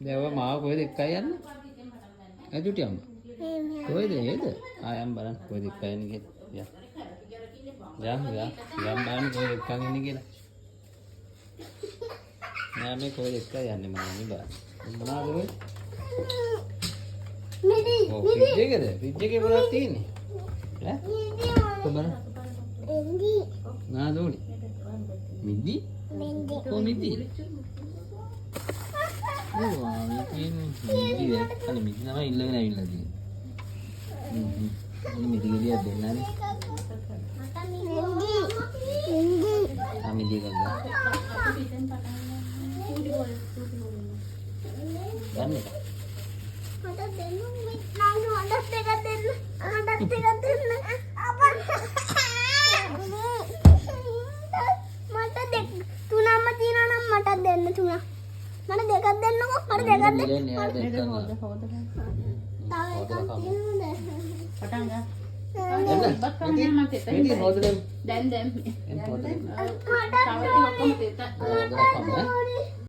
දැන් ඔය මාව කොහෙද එක්කයි යන්නේ? ඇදුටි අම්ම. කොහෙද ඒද? ආයම් බලන්න කොහෙද එක්කයි යන්නේ කියලා. යම් බලන්න කොහෙද එක්කන් ඉන්නේ කියලා. නෑ මේ කොහෙද එක්කයි යන්නේ මම බලන්න. මොනවද ඔය? ඔව් ෆ්‍රිජ් එකේද? ෆ්‍රිජ් එකේ මොනවද තියෙන්නේ? ඈ? කොබන? නාදෝනි. මිදි? කො මිදි? ඕවා මිදි දැක්කනේ මිදි තමයි ඉල්ලගෙන ඇවිල්ලා තියෙන්නේ. මිදි ගෙඩියක් දෙන්නනේ. මිදි එකක් ගන්න. ගන්න එක. මට දෙන්න මට දෙක දෙන්න. මට දෙක දෙන්න. අපා මට දෙක තුනම තියනවා නම් මට දෙන්න තුනක්. මට දෙකක් දෙන්නකෝ. මට දෙකක් දෙන්න. දෙන්නේ යාද එක්කන්. තව එකක් තියෙනවද? පටන් ගන්න. එන්න. ඉබක් කරන්න මට එතන. මිදි හොදලා දැන් එන්න හොදලා. තව ටිකක් කොහොමද එතන. හොදලා